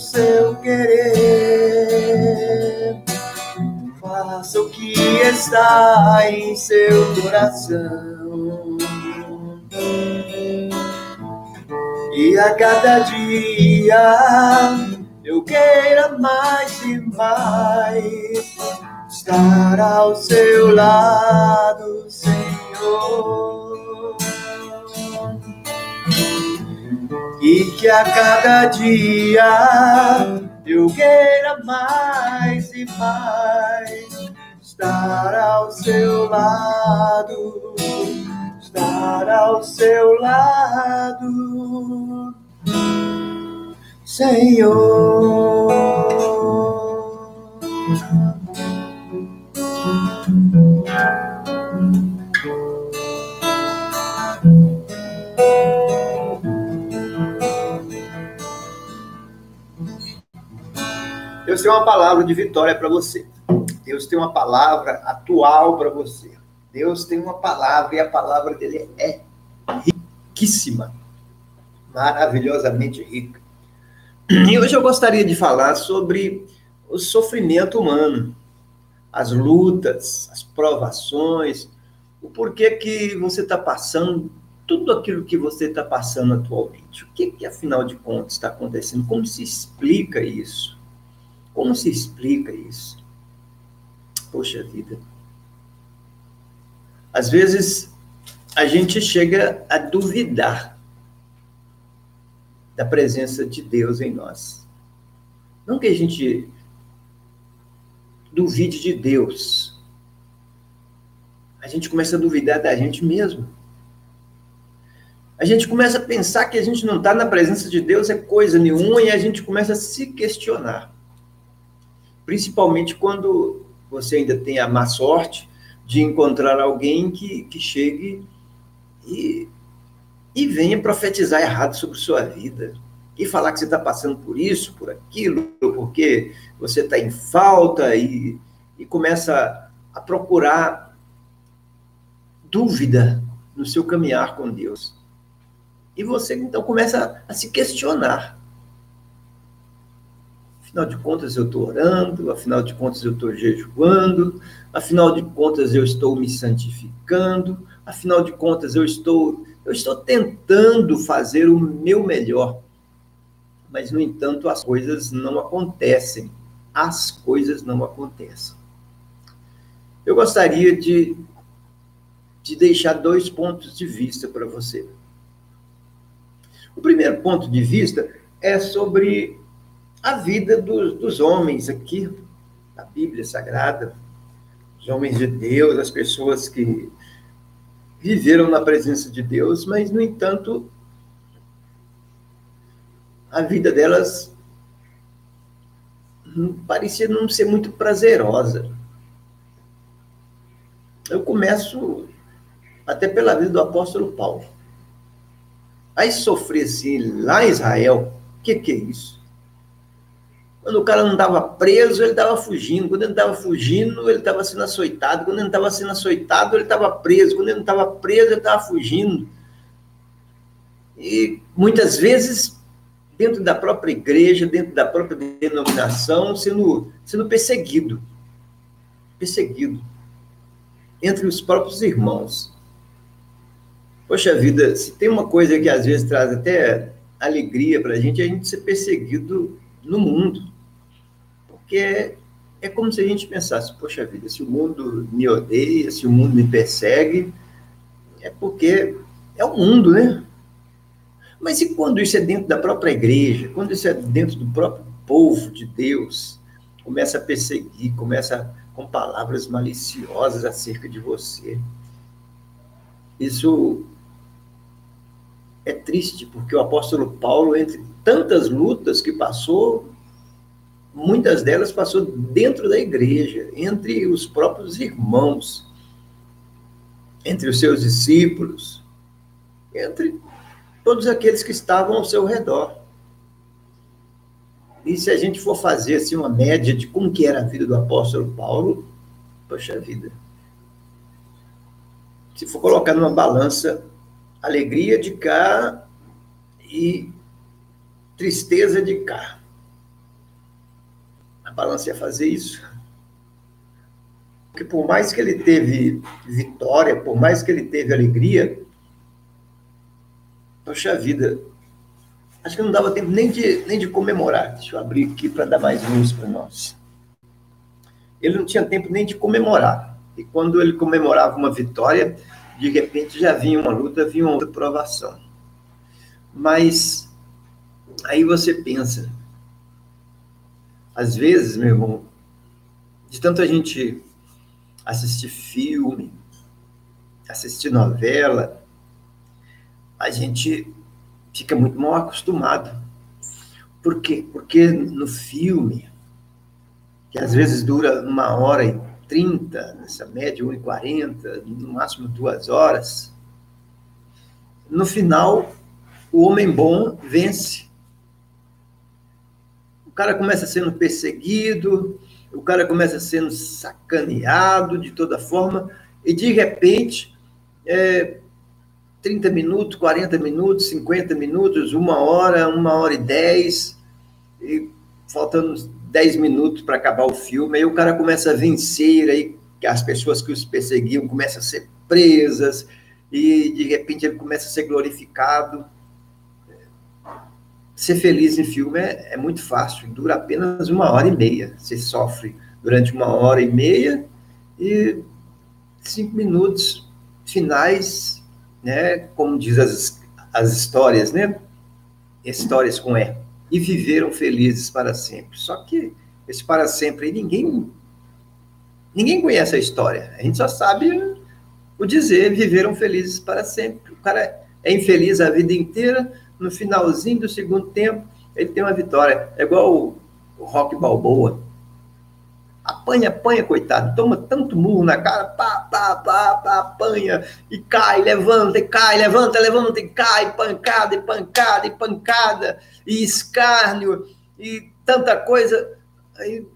seu querer. Faça o que está em seu coração. E a cada dia eu queira mais e mais estar ao seu lado, Senhor. E que a cada dia eu queira mais e mais estar ao seu lado, estar ao seu lado, Senhor. Deus tem uma palavra de vitória para você. Deus tem uma palavra atual para você. Deus tem uma palavra e a palavra dele é riquíssima, maravilhosamente rica. E hoje eu gostaria de falar sobre o sofrimento humano, as lutas, as provações, o porquê que você está passando, tudo aquilo que você está passando atualmente. O que afinal de contas está acontecendo? Como se explica isso? Como se explica isso? Poxa vida. Às vezes, a gente chega a duvidar da presença de Deus em nós. Não que a gente duvide de Deus. A gente começa a duvidar da gente mesmo. A gente começa a pensar que a gente não está na presença de Deus, é coisa nenhuma, e a gente começa a se questionar. Principalmente quando você ainda tem a má sorte de encontrar alguém que chegue e venha profetizar errado sobre sua vida. E falar que você está passando por isso, por aquilo, porque você está em falta e começa a procurar dúvida no seu caminhar com Deus. E você, então, começa a se questionar. Afinal de contas, eu estou orando, afinal de contas, eu estou jejuando, afinal de contas, eu estou me santificando, afinal de contas, eu estou tentando fazer o meu melhor. Mas, no entanto, as coisas não acontecem. As coisas não acontecem. Eu gostaria de deixar 2 pontos de vista para você. O primeiro ponto de vista é sobre a vida dos homens aqui, na Bíblia Sagrada, os homens de Deus, as pessoas que viveram na presença de Deus, mas, no entanto, a vida delas parecia não ser muito prazerosa. Eu começo até pela vida do apóstolo Paulo. Aí sofrer assim, lá em Israel, o que é isso? Quando o cara não estava preso, ele estava fugindo. Quando ele estava fugindo, ele estava sendo açoitado. Quando ele não estava sendo açoitado, ele estava preso. Quando ele não estava preso, ele estava fugindo. E muitas vezes, dentro da própria igreja, dentro da própria denominação, sendo perseguido. Perseguido. Entre os próprios irmãos. Poxa vida, se tem uma coisa que às vezes traz até alegria para a gente ser perseguido no mundo. Porque é como se a gente pensasse, poxa vida, se o mundo me odeia, se o mundo me persegue, é porque é o mundo, né? Mas e quando isso é dentro da própria igreja, quando isso é dentro do próprio povo de Deus, começa a perseguir, começa com palavras maliciosas acerca de você? Isso é triste, porque o apóstolo Paulo, entre tantas lutas que passou, muitas delas passou dentro da igreja, entre os próprios irmãos, entre os seus discípulos, entre todos aqueles que estavam ao seu redor. E se a gente for fazer assim, uma média de como que era a vida do apóstolo Paulo, poxa vida, se for colocar numa balança, alegria de cá e tristeza de cá. A balança ia fazer isso. Porque por mais que ele teve vitória, por mais que ele teve alegria, poxa vida, acho que não dava tempo nem de comemorar. Deixa eu abrir aqui para dar mais luz para nós. Ele não tinha tempo nem de comemorar. E quando ele comemorava uma vitória, de repente já vinha uma luta, vinha uma outra provação. Mas aí você pensa, às vezes, meu irmão, de tanto a gente assistir filme, assistir novela, a gente fica muito mal acostumado. Por quê? Porque no filme, que às vezes dura 1h30, nessa média 1h40, no máximo 2 horas, no final, o homem bom vence. O cara começa sendo perseguido, o cara começa sendo sacaneado de toda forma, e de repente, 30 minutos, 40 minutos, 50 minutos, 1h, 1h10, e faltando 10 minutos para acabar o filme, aí o cara começa a vencer, aí as pessoas que os perseguiam começam a ser presas, e de repente ele começa a ser glorificado. Ser feliz em filme é muito fácil, dura apenas 1h30. Você sofre durante 1h30 e 5 minutos finais, né? Como diz as histórias, né? Histórias com E. E viveram felizes para sempre. Só que esse para sempre, ninguém conhece a história. A gente só sabe o dizer, viveram felizes para sempre. O cara é infeliz a vida inteira, no finalzinho do segundo tempo, ele tem uma vitória. É igual o Rocky Balboa. Apanha, coitado. Toma tanto murro na cara, apanha, e cai, levanta, e cai, levanta, e cai, pancada, e pancada, e pancada, e escárnio, e tanta coisa. Aí,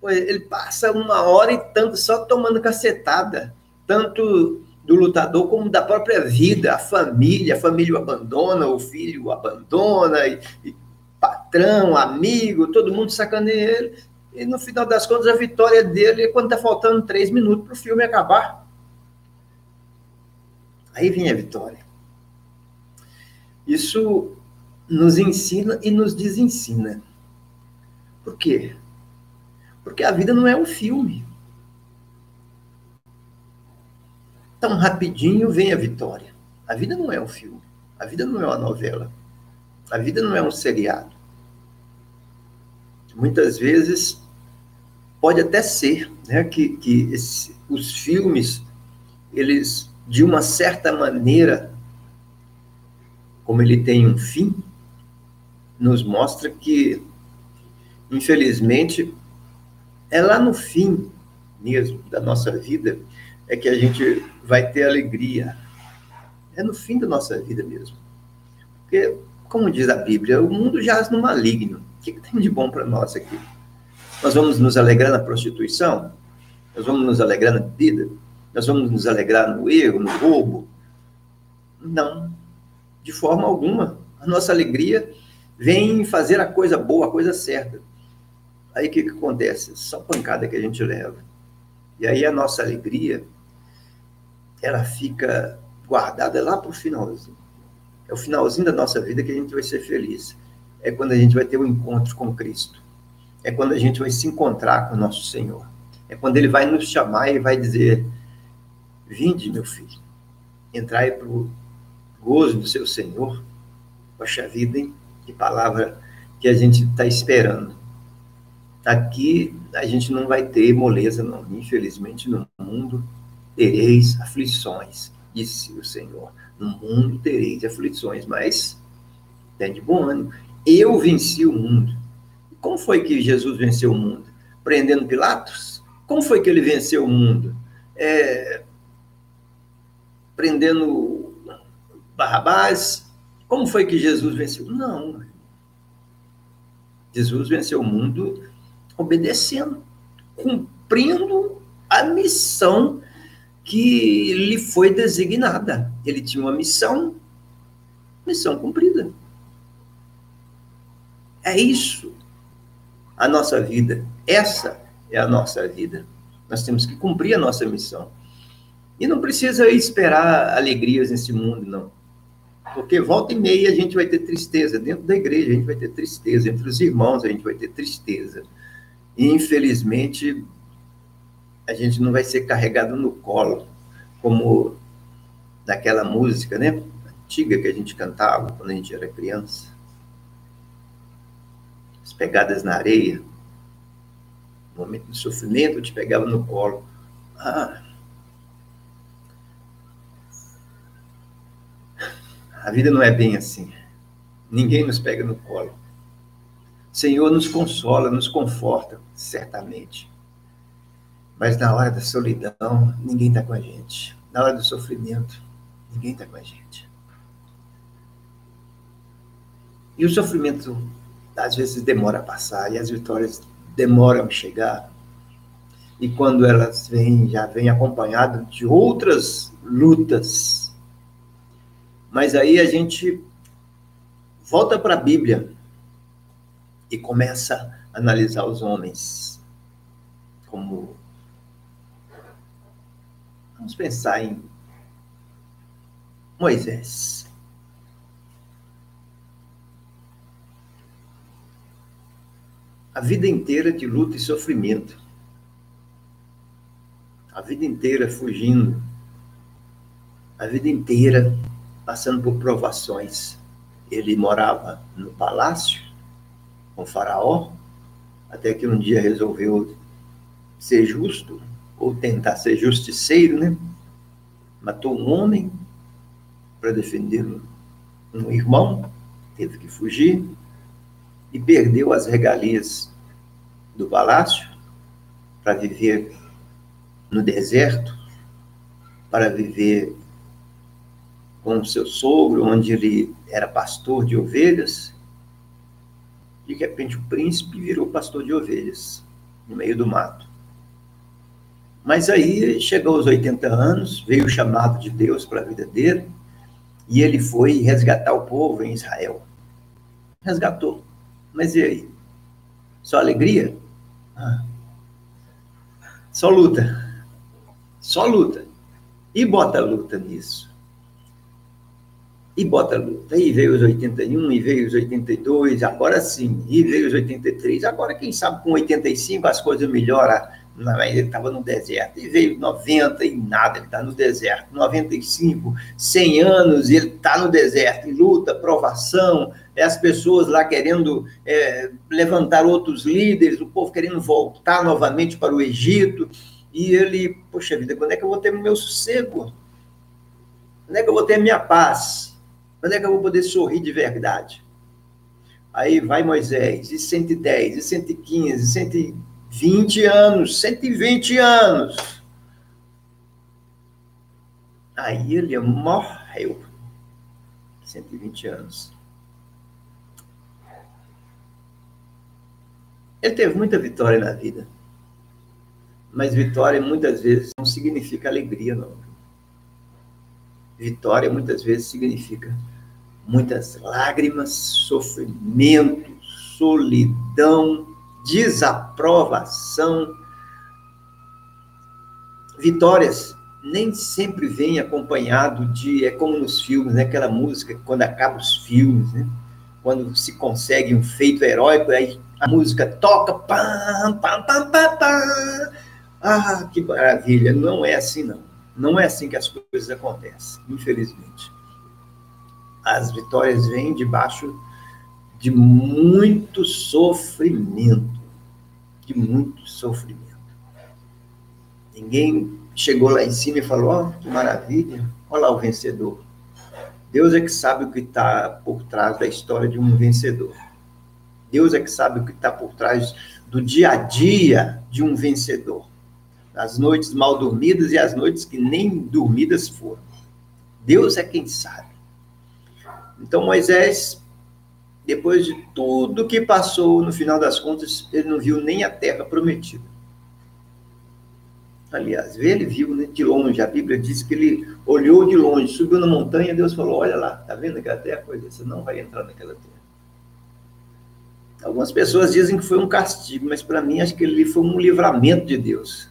ele passa 1h e tanto só tomando cacetada. Tanto do lutador como da própria vida, a família o abandona, o filho o abandona, e patrão, amigo, todo mundo sacaneia ele, e no final das contas a vitória dele é quando está faltando 3 minutos para o filme acabar. Aí vem a vitória. Isso nos ensina e nos desensina. Por quê? Porque a vida não é um filme. Tão rapidinho vem a vitória. A vida não é um filme. A vida não é uma novela. A vida não é um seriado. Muitas vezes pode até ser, né, que os filmes, eles, de uma certa maneira, como ele tem um fim, nos mostra que, infelizmente, é lá no fim mesmo da nossa vida é que a gente vai ter alegria. É no fim da nossa vida mesmo. Porque, como diz a Bíblia, o mundo jaz no maligno. O que tem de bom para nós aqui? Nós vamos nos alegrar na prostituição? Nós vamos nos alegrar na bebida? Nós vamos nos alegrar no erro, no roubo? Não, de forma alguma. A nossa alegria vem fazer a coisa boa, a coisa certa. Aí o que acontece? Só pancada que a gente leva. E aí a nossa alegria, ela fica guardada lá para o finalzinho. É o finalzinho da nossa vida que a gente vai ser feliz. É quando a gente vai ter um encontro com Cristo. É quando a gente vai se encontrar com o nosso Senhor. É quando Ele vai nos chamar e vai dizer: vinde, meu filho, entrai para o gozo do seu Senhor. Poxa vida, hein? Que palavra que a gente está esperando. Aqui a gente não vai ter moleza, não. Infelizmente, no mundo tereis aflições, disse o Senhor. No mundo tereis aflições, mas tem de bom ânimo. Eu venci o mundo. Como foi que Jesus venceu o mundo? Prendendo Pilatos? Como foi que ele venceu o mundo? Prendendo Barrabás? Como foi que Jesus venceu? Não. Jesus venceu o mundo obedecendo, cumprindo a missão que lhe foi designada. Ele tinha uma missão cumprida. É isso. A nossa vida Essa é a nossa vida. Nós temos que cumprir a nossa missão. E não precisa esperar alegrias nesse mundo, não. Porque volta e meia a gente vai ter tristeza. Dentro da igreja a gente vai ter tristeza. Entre os irmãos a gente vai ter tristeza. E, infelizmente, a gente não vai ser carregado no colo, como naquela música, né? Antiga que a gente cantava quando a gente era criança. As pegadas na areia. No momento de sofrimento, eu te pegava no colo. A vida não é bem assim. Ninguém nos pega no colo. O Senhor nos consola, nos conforta, certamente. Mas na hora da solidão, ninguém está com a gente. Na hora do sofrimento, ninguém está com a gente. E o sofrimento, às vezes, demora a passar, e as vitórias demoram a chegar. E quando elas vêm, já vêm acompanhadas de outras lutas. Mas aí a gente volta para a Bíblia e começa a analisar os homens como... Vamos pensar em Moisés. A vida inteira de luta e sofrimento. A vida inteira fugindo. A vida inteira passando por provações. Ele morava no palácio com o faraó, até que um dia resolveu ser justo, ou tentar ser justiceiro, né? Matou um homem para defender um irmão, teve que fugir, e perdeu as regalias do palácio para viver no deserto, para viver com o seu sogro, onde ele era pastor de ovelhas. De repente o príncipe virou pastor de ovelhas, no meio do mato. Mas aí chegou aos 80 anos, veio o chamado de Deus para a vida dele, e ele foi resgatar o povo em Israel. Resgatou. Mas e aí? Só alegria? Só luta. Só luta. E bota luta nisso. E bota luta. Aí veio os 81, e veio os 82, agora sim. E veio os 83. Agora, quem sabe, com 85 as coisas melhoram. Ele estava no deserto. E veio 90 e nada, ele está no deserto. 95, 100 anos e ele está no deserto. E luta, provação, as pessoas lá querendo levantar outros líderes, o povo querendo voltar novamente para o Egito. E ele, poxa vida, quando é que eu vou ter o meu sossego? Quando é que eu vou ter a minha paz? Quando é que eu vou poder sorrir de verdade? Aí vai Moisés, e 110, e 115, 120 anos, 120 anos. Aí ele morreu. 120 anos. Ele teve muita vitória na vida. Mas vitória muitas vezes não significa alegria, não. Vitória muitas vezes significa muitas lágrimas, sofrimento, solidão, desaprovação. Vitórias nem sempre vêm acompanhado de... É como nos filmes, né? Aquela música, quando acaba os filmes, né? Quando se consegue um feito heróico, aí a música toca, pam, pam, pam, pam, pam. Ah, que maravilha. Não é assim, não. Não é assim que as coisas acontecem, infelizmente. As vitórias vêm debaixo de muito sofrimento. De muito sofrimento. Ninguém chegou lá em cima e falou, ó, que maravilha, olha lá o vencedor. Deus é que sabe o que está por trás da história de um vencedor. Deus é que sabe o que está por trás do dia a dia de um vencedor. As noites mal dormidas e as noites que nem dormidas foram. Deus é quem sabe. Então Moisés, depois de tudo que passou, no final das contas, ele não viu nem a terra prometida. Aliás, ele viu, né, de longe. A Bíblia diz que ele olhou de longe, subiu na montanha, Deus falou, olha lá, tá vendo aquela terra? Coisa, você não vai entrar naquela terra. Algumas pessoas dizem que foi um castigo, mas para mim acho que ele foi um livramento de Deus.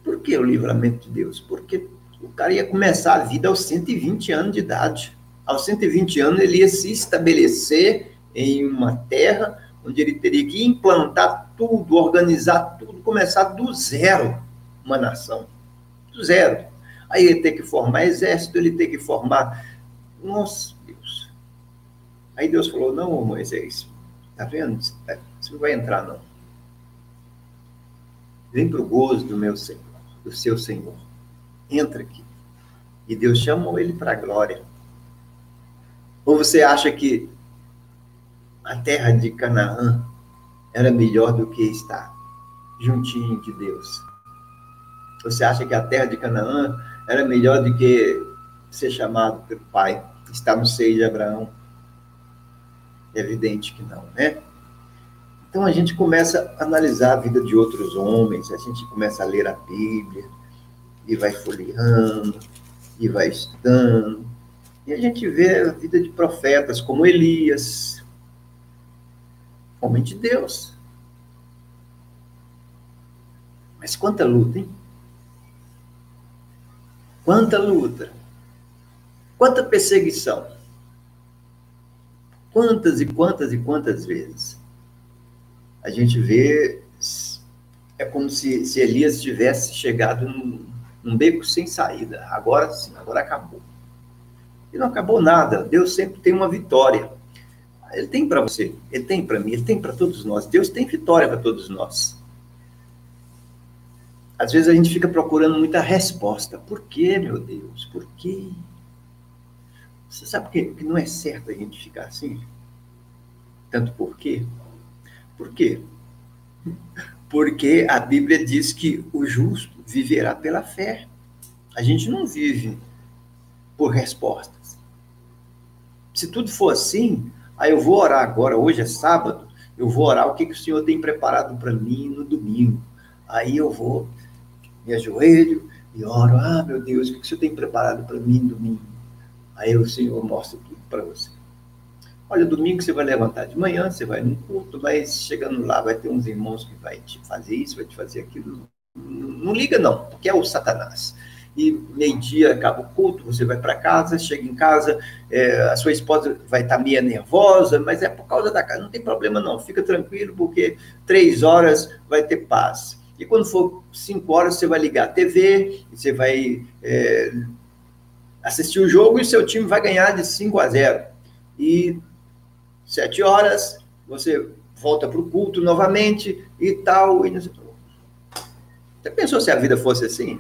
Por que o livramento de Deus? Porque o cara ia começar a vida aos 120 anos de idade. Aos 120 anos ele ia se estabelecer em uma terra onde ele teria que implantar tudo, organizar tudo, começar do zero uma nação. Do zero. Aí ele ter que formar exército, ele ter que formar... Nossa, Deus. Aí Deus falou, não, Moisés, tá vendo? Você não vai entrar, não. Vem para o gozo do meu Senhor, do seu Senhor. Entra aqui. E Deus chamou ele para a glória. Ou você acha que a terra de Canaã era melhor do que estar juntinho de Deus? Você acha que a terra de Canaã era melhor do que ser chamado pelo Pai, estar no seio de Abraão? É evidente que não, né? Então a gente começa a analisar a vida de outros homens, a gente começa a ler a Bíblia, e vai folheando, e vai estudando, e a gente vê a vida de profetas como Elias, homem de Deus. Mas quanta luta, hein? Quanta luta. Quanta perseguição. Quantas e quantas e quantas vezes. A gente vê, é como se Elias tivesse chegado num beco sem saída. Agora sim, agora acabou. E não acabou nada. Deus sempre tem uma vitória. Ele tem para você, ele tem para mim, ele tem para todos nós. Deus tem vitória para todos nós. Às vezes a gente fica procurando muita resposta. Por quê, meu Deus? Por quê? Você sabe que não é certo a gente ficar assim? Tanto por quê? Por quê? Porque a Bíblia diz que o justo viverá pela fé. A gente não vive por respostas. Se tudo for assim, aí eu vou orar agora, hoje é sábado, eu vou orar o que o Senhor tem preparado para mim no domingo. Aí eu vou, me ajoelho e oro, meu Deus, o que o Senhor tem preparado para mim no domingo? Aí o Senhor mostra tudo para você. Olha, domingo você vai levantar de manhã, você vai num culto, mas chegando lá vai ter uns irmãos que vai te fazer isso, vai te fazer aquilo. Não liga não, porque é o Satanás. E meio-dia acaba o culto, você vai para casa, chega em casa, a sua esposa vai estar meio nervosa, mas é por causa da casa, não tem problema não, fica tranquilo, porque 3 horas vai ter paz. E quando for 5 horas, você vai ligar a TV, você vai assistir o jogo e o seu time vai ganhar de 5-0. E 7 horas, você volta para o culto novamente e tal. Você pensou se a vida fosse assim?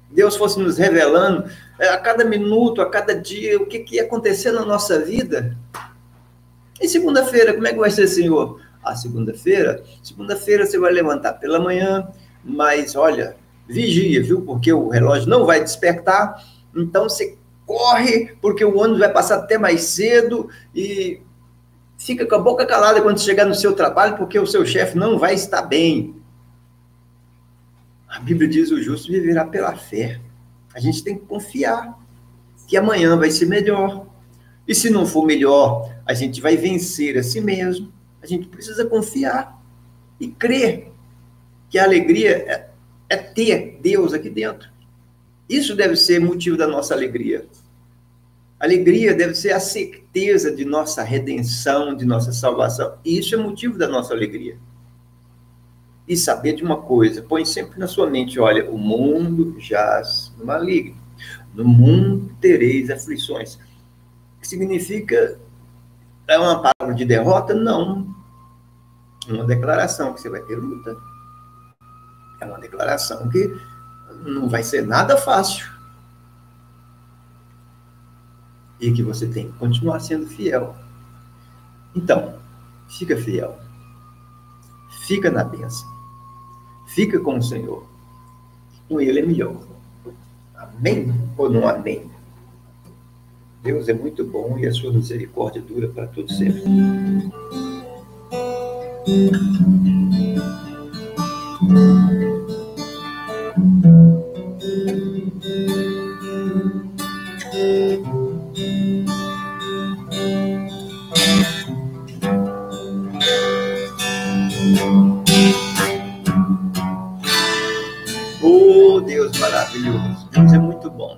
Deus fosse nos revelando a cada minuto, a cada dia, o que ia acontecer na nossa vida? E segunda-feira, como é que vai ser, Senhor? Segunda-feira você vai levantar pela manhã, mas olha, vigia, viu? Porque o relógio não vai despertar, então você corre, porque o ônibus vai passar até mais cedo e fica com a boca calada quando chegar no seu trabalho, porque o seu chefe não vai estar bem. A Bíblia diz, o justo viverá pela fé. A gente tem que confiar que amanhã vai ser melhor. E se não for melhor, a gente vai vencer a si mesmo. A gente precisa confiar e crer que a alegria é ter Deus aqui dentro. Isso deve ser motivo da nossa alegria. Alegria deve ser a certeza de nossa redenção, de nossa salvação. Isso é motivo da nossa alegria. E saber de uma coisa, põe sempre na sua mente, olha, o mundo jaz no maligno. No mundo tereis aflições. O que significa, é uma palavra de derrota? Não. É uma declaração que você vai ter luta. É uma declaração que não vai ser nada fácil. E que você tem que continuar sendo fiel. Então, fica fiel. Fica na bênção. Fica com o Senhor. Com Ele é melhor. Amém ou não amém? Deus é muito bom e a sua misericórdia dura para todo sempre. Oh, Deus maravilhoso. Deus é muito bom.